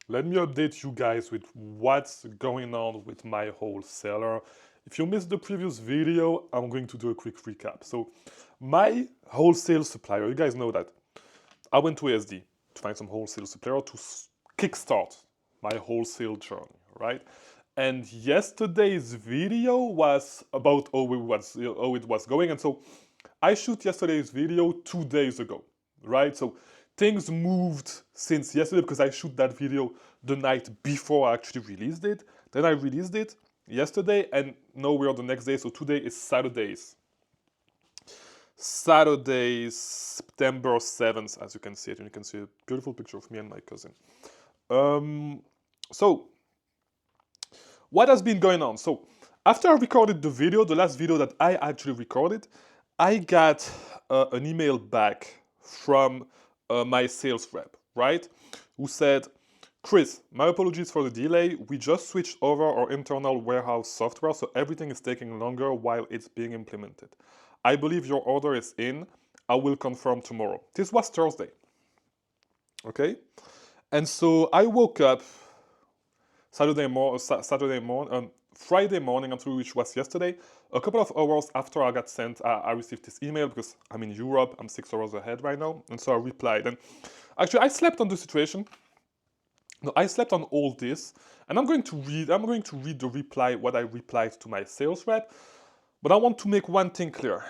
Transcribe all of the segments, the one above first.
Let me update you guys with what's going on with my wholesaler. If you missed the previous video, I'm going to do a quick recap. So my wholesale supplier, you guys know that I went to ASD to find some wholesale supplier to kickstart my wholesale journey, right? And yesterday's video was about how it was going. And so I shoot yesterday's video 2 days ago, right? So things moved since yesterday because I shoot that video the night before I actually released it. Then I released it yesterday, and now we're the next day. So today is Saturday, September 7th, as you can see it, and you can see a beautiful picture of me and my cousin. So what has been going on? So after I recorded the video, the last video that I actually recorded, I got an email back from my sales rep, right? Who said, Chris, my apologies for the delay. We just switched over our internal warehouse software, so everything is taking longer while it's being implemented. I believe your order is in. I will confirm tomorrow. This was Thursday, okay? And so I woke up Friday morning, which was yesterday, a couple of hours after I got sent, I received this email because I'm in Europe, I'm 6 hours ahead right now, and so I replied. And actually, I slept on the situation. No, I slept on all this, and I'm going to read the reply, what I replied to my sales rep, but I want to make one thing clear.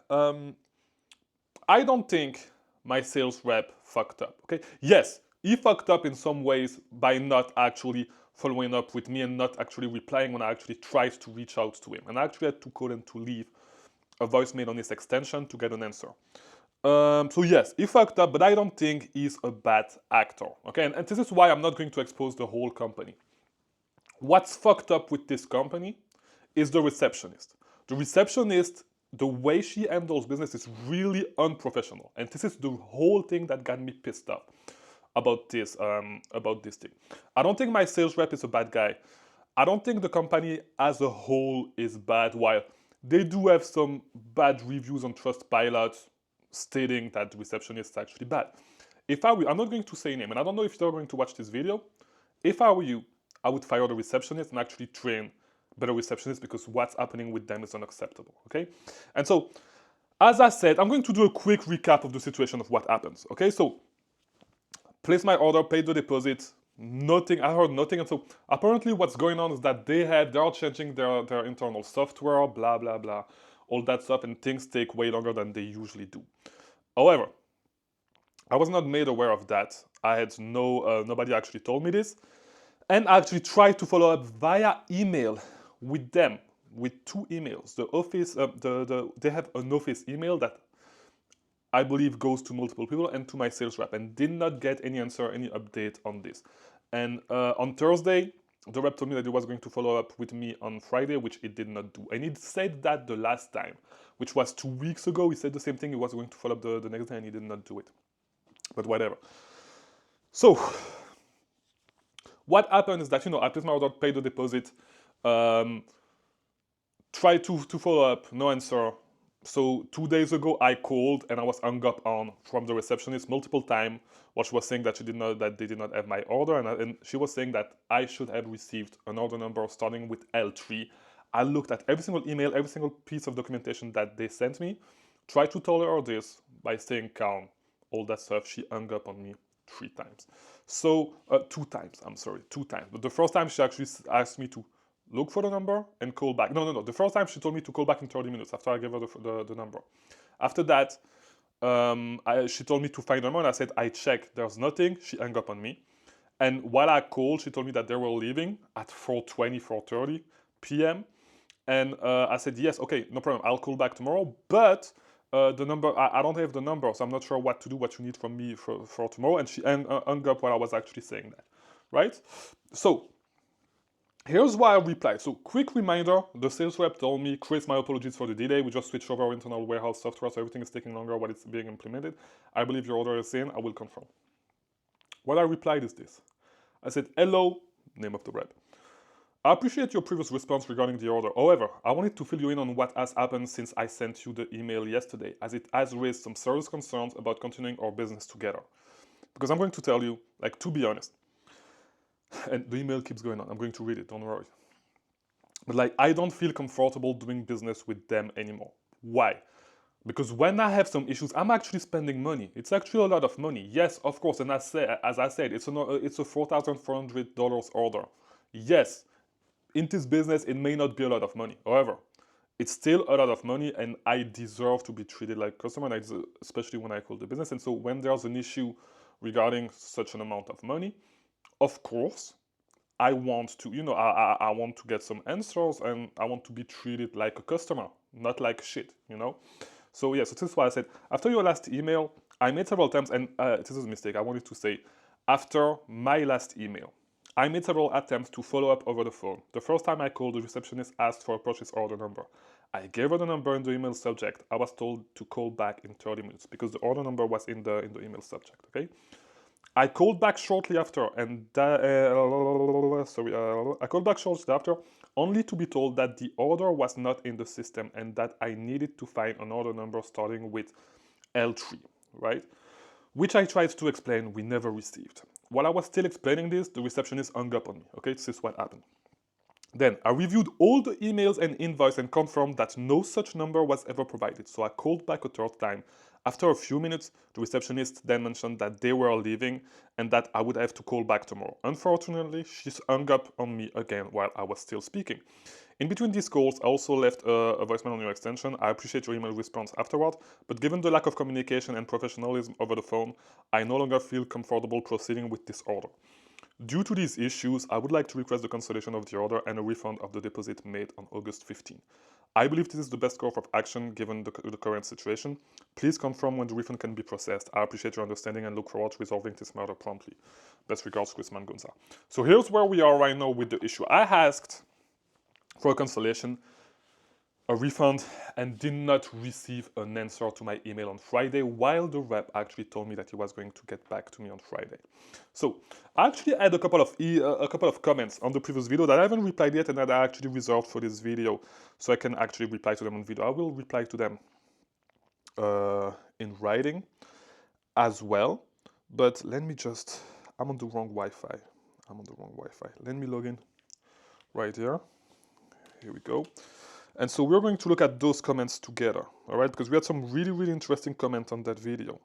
I don't think my sales rep fucked up, okay? Yes, he fucked up in some ways by not actually following up with me and not actually replying when I actually tried to reach out to him. And I actually had to call him to leave a voicemail on his extension to get an answer. So yes, he fucked up, but I don't think he's a bad actor, okay? And this is why I'm not going to expose the whole company. What's fucked up with this company is the receptionist. The receptionist, the way she handles business is really unprofessional. And this is the whole thing that got me pissed off about this thing. I don't think my sales rep is a bad guy. I don't think the company as a whole is bad, while they do have some bad reviews on Trustpilot stating that the receptionist is actually bad. If I were, I'm not going to say name, and I don't know if you're going to watch this video. If I were you, I would fire the receptionist and actually train better receptionists because what's happening with them is unacceptable, okay? And so, as I said, I'm going to do a quick recap of the situation of what happens, okay? So, place my order, paid the deposit, nothing, I heard nothing. And so apparently what's going on is that they are changing their internal software, blah, blah, blah, all that stuff, and things take way longer than they usually do. However, I was not made aware of that. I had nobody actually told me this. And I actually tried to follow up via email with them, with 2 emails. The office, they have an office email that I believe goes to multiple people and to my sales rep, and did not get any answer, any update on this. And on Thursday, the rep told me that he was going to follow up with me on Friday, which he did not do. And he said that the last time, which was 2 weeks ago, he said the same thing. He was going to follow up the next day, and he did not do it. But whatever. So what happened is that, I placed my order, paid the deposit, tried to follow up, no answer. So 2 days ago, I called and I was hung up on from the receptionist multiple times, while she was saying that they did not have my order, and she was saying that I should have received an order number starting with L3. I looked at every single email, every single piece of documentation that they sent me, tried to tell her this by staying calm, all that stuff. She hung up on me 3 times. So 2 times, I'm sorry, 2 times. But the first time she actually asked me to look for the number and call back. No. The first time she told me to call back in 30 minutes after I gave her the number. After that, she told me to find the number, and I said, I checked, there's nothing. She hung up on me. And while I called, she told me that they were leaving at 4:20, 4:30 p.m. And I said, yes, okay, no problem. I'll call back tomorrow. But the number, I don't have the number, so I'm not sure what to do, what you need from me for tomorrow. And she hung up while I was actually saying that, right? So here's why I replied. So quick reminder, the sales rep told me, Chris, my apologies for the delay. We just switched over our internal warehouse software, so everything is taking longer while it's being implemented. I believe your order is in. I will confirm. What I replied is this. I said, hello, name of the rep. I appreciate your previous response regarding the order. However, I wanted to fill you in on what has happened since I sent you the email yesterday, as it has raised some serious concerns about continuing our business together. Because I'm going to tell you, like, to be honest, and the email keeps going on. I'm going to read it, don't worry. But like, I don't feel comfortable doing business with them anymore. Why? Because when I have some issues, I'm actually spending money. It's actually a lot of money. Yes, of course. And as I said, it's a $4,400 order. Yes, in this business, it may not be a lot of money. However, it's still a lot of money, and I deserve to be treated like a customer, and especially when I call the business. And so when there's an issue regarding such an amount of money, of course, I want to, I want to get some answers, and I want to be treated like a customer, not like shit. So yeah, so this is why I said, after your last email, I made several attempts, and this is a mistake, I wanted to say, after my last email, I made several attempts to follow up over the phone. The first time I called, the receptionist asked for a purchase order number. I gave her the number in the email subject. I was told to call back in 30 minutes because the order number was in the email subject, okay? I called back shortly after, and I called back shortly after, only to be told that the order was not in the system and that I needed to find an order number starting with L3, right? Which I tried to explain we never received. While I was still explaining this, the receptionist hung up on me. Okay, this is what happened. Then I reviewed all the emails and invoice and confirmed that no such number was ever provided. So I called back a third time. After a few minutes, the receptionist then mentioned that they were leaving and that I would have to call back tomorrow. Unfortunately, she hung up on me again while I was still speaking. In between these calls, I also left a voicemail on your extension. I appreciate your email response afterward, but given the lack of communication and professionalism over the phone, I no longer feel comfortable proceeding with this order. Due to these issues, I would like to request the cancellation of the order and a refund of the deposit made on August 15. I believe this is the best course of action given the current situation. Please confirm when the refund can be processed. I appreciate your understanding and look forward to resolving this matter promptly. Best regards, Chris Mangonza. So here's where we are right now with the issue. I asked for a cancellation, a refund, and did not receive an answer to my email on Friday, while the rep actually told me that he was going to get back to me on Friday. So I actually had a couple of comments on the previous video that I haven't replied yet and that I actually reserved for this video, so I can actually reply to them on video. I will reply to them in writing as well, but let me just, I'm on the wrong Wi-Fi. Let me log in right here. Here we go. And so we're going to look at those comments together, all right? Because we had some really, really interesting comments on that video,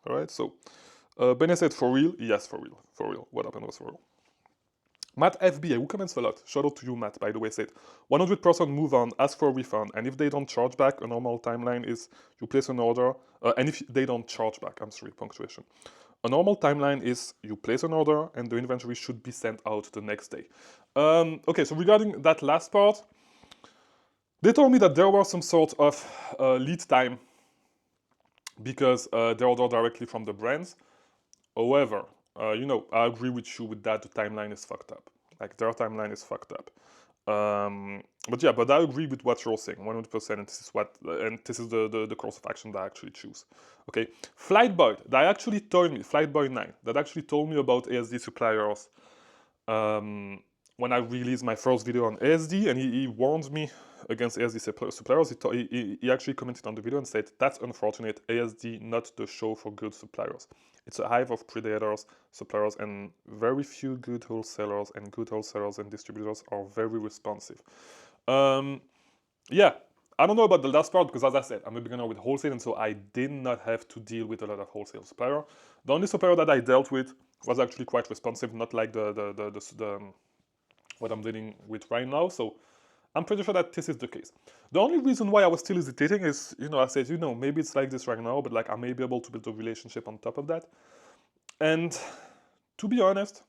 all right? So Bene said, for real? Yes, for real, for real. What happened was for real. Matt FBA, who comments a lot, shout out to you, Matt, by the way, said, 100% move on, ask for a refund, and if they don't charge back, a normal timeline is you place an order, and if they don't charge back, I'm sorry, punctuation. A normal timeline is you place an order and the inventory should be sent out the next day. Okay, so regarding that last part, they told me that there was some sort of lead time because they order directly from the brands. However, I agree with you with that. The timeline is fucked up. Like, their timeline is fucked up. But I agree with what you're saying 100%, and this is the course of action that I actually choose. Okay, Flightboy, that actually told me, Flightboy9, that actually told me about ASD suppliers when I released my first video on ASD, and he warned me against ASD suppliers. He actually commented on the video and said, that's unfortunate, ASD not the show for good suppliers. It's a hive of predators, suppliers, and very few good wholesalers, and good wholesalers and distributors are very responsive. Yeah, I don't know about the last part because, as I said, I'm a beginner with wholesale, and so I did not have to deal with a lot of wholesale supplier. The only supplier that I dealt with was actually quite responsive, not like what I'm dealing with right now. So I'm pretty sure that this is the case. The only reason why I was still hesitating is, I said, maybe it's like this right now, but like I may be able to build a relationship on top of that. And to be honest,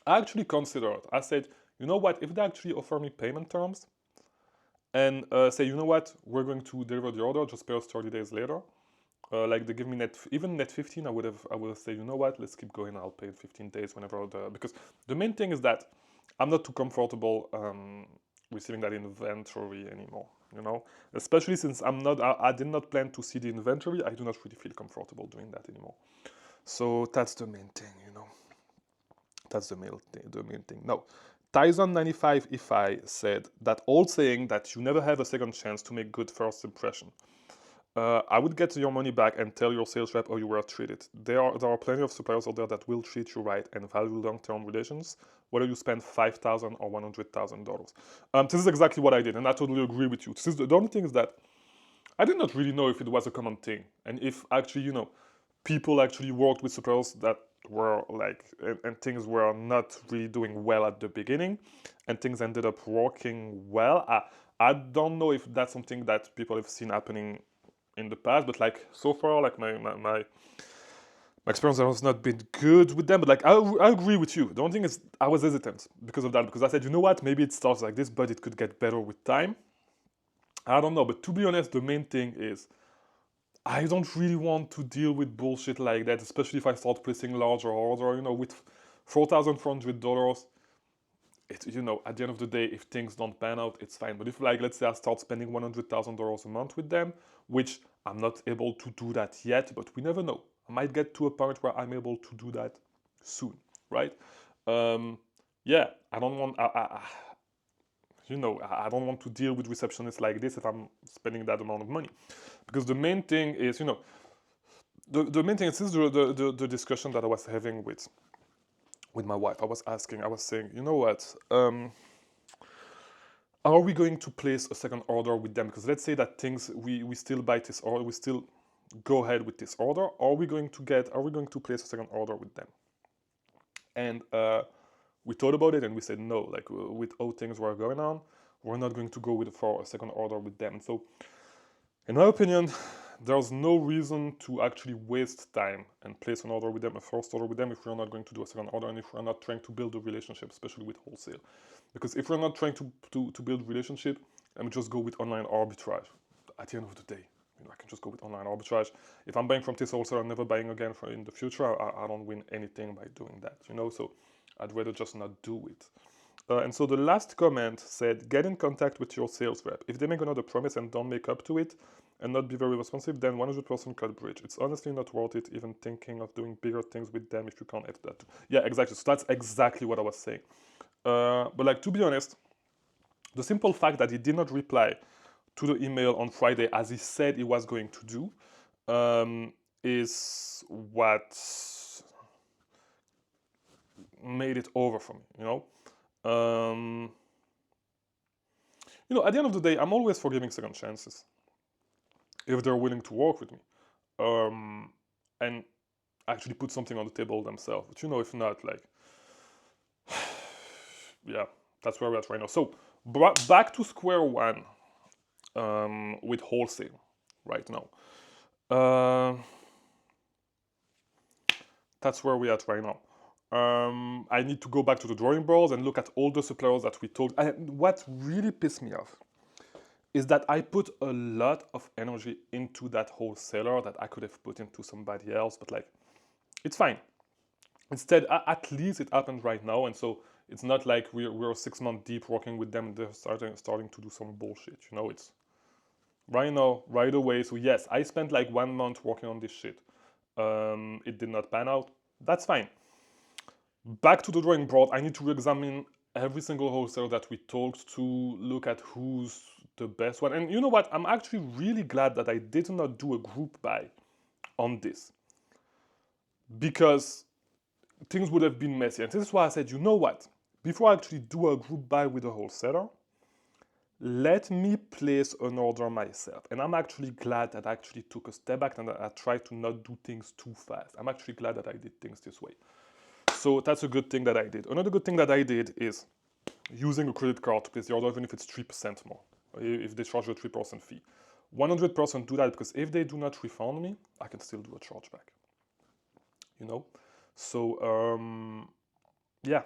I actually considered, I said, you know what, if they actually offer me payment terms and say, you know what, we're going to deliver the order, just pay us 30 days later. Like they give me net 15, I would have said, you know what, let's keep going, I'll pay in 15 days whenever because the main thing is that I'm not too comfortable receiving that inventory anymore, especially since I did not plan to see the inventory. I do not really feel comfortable doing that anymore. So that's the main thing, that's the main thing. Now, Tyson95 Ify said that old saying that you never have a second chance to make good first impression. I would get your money back and tell your sales rep how you were treated. There are plenty of suppliers out there that will treat you right and value long-term relations, whether you spend $5,000 or $100,000. This is exactly what I did, and I totally agree with you. This is the only thing is that I did not really know if it was a common thing, and if actually, people actually worked with suppliers that were like, and things were not really doing well at the beginning, and things ended up working well. I don't know if that's something that people have seen happening in the past, but like so far, like my experience has not been good with them. But like I agree with you. The only thing is I was hesitant because of that, because I said, you know what, maybe it starts like this, but it could get better with time. I don't know, but to be honest, the main thing is I don't really want to deal with bullshit like that, especially if I start placing larger orders. With $4,400, at the end of the day, if things don't pan out, it's fine. But if, like, let's say I start spending $100,000 a month with them, which I'm not able to do that yet, but we never know. I might get to a point where I'm able to do that soon, right? Yeah, I don't want. I don't want to deal with receptionists like this if I'm spending that amount of money, because the main thing is, the main thing is, this is the discussion that I was having with my wife. I was saying, you know what, are we going to place a second order with them? Because let's say that we still buy this order, we still go ahead with this order. Are we going to place a second order with them? And we thought about it and we said no. Like, with how things were going on, we're not going to go for a second order with them. So, in my opinion, there's no reason to actually waste time and place an order with them, a first order with them, if we're not going to do a second order and if we're not trying to build a relationship, especially with wholesale. Because if we're not trying to build relationship, let me just go with online arbitrage. At the end of the day, I can just go with online arbitrage. If I'm buying from this wholesale, I'm never buying again in the future. I don't win anything by doing that, So I'd rather just not do it. And so the last comment said, get in contact with your sales rep. If they make another promise and don't make up to it and not be very responsive, then 100% cut bridge. It's honestly not worth it even thinking of doing bigger things with them if you can't add that. Yeah, exactly. So that's exactly what I was saying. But like, to be honest, the simple fact that he did not reply to the email on Friday as he said he was going to do is what made it over for me, at the end of the day, I'm always for giving second chances if they're willing to work with me, and actually put something on the table themselves. But if not, like, yeah, that's where we're at right now. So back to square one with wholesale right now. That's where we're at right now. I need to go back to the drawing boards and look at all the suppliers that we told. And what really pissed me off is that I put a lot of energy into that wholesaler that I could have put into somebody else, but like, it's fine. Instead, at least it happened right now, and so it's not like we're 6 months deep working with them and they're starting to do some bullshit. It's right now, right away. So yes, I spent like 1 month working on this shit. It did not pan out. That's fine. Back to the drawing board. I need to re-examine every single wholesaler that we talked to, look at who's the best one. And you know what? I'm actually really glad that I did not do a group buy on this, because things would have been messy. And this is why I said, you know what? Before I actually do a group buy with a wholesaler, let me place an order myself. And I'm actually glad that I actually took a step back and that I tried to not do things too fast. I'm actually glad that I did things this way. So that's a good thing that I did. Another good thing that I did is using a credit card to place the order, even if it's 3% more, if they charge a 3% fee. 100% do that, because if they do not refund me, I can still do a chargeback. So yeah,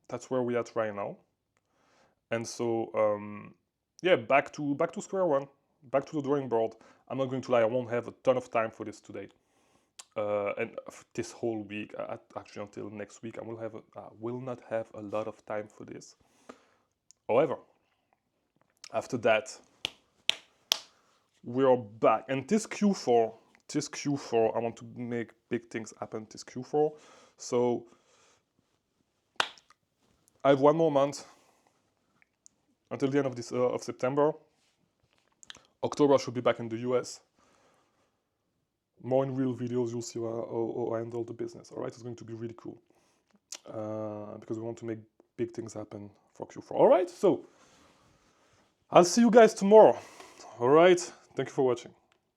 that's where we're at right now. And so yeah, back to square one, back to the drawing board. I'm not going to lie, I won't have a ton of time for this today. And this whole week, actually until next week, I will not have a lot of time for this. However, after that, we are back. And this Q4, I want to make big things happen this Q4. So I have 1 more month until the end of September. October I should be back in the US. more in real videos, you'll see how I handle the business. All right, it's going to be really cool because we want to make big things happen for Q4. All right, so I'll see you guys tomorrow. All right, thank you for watching.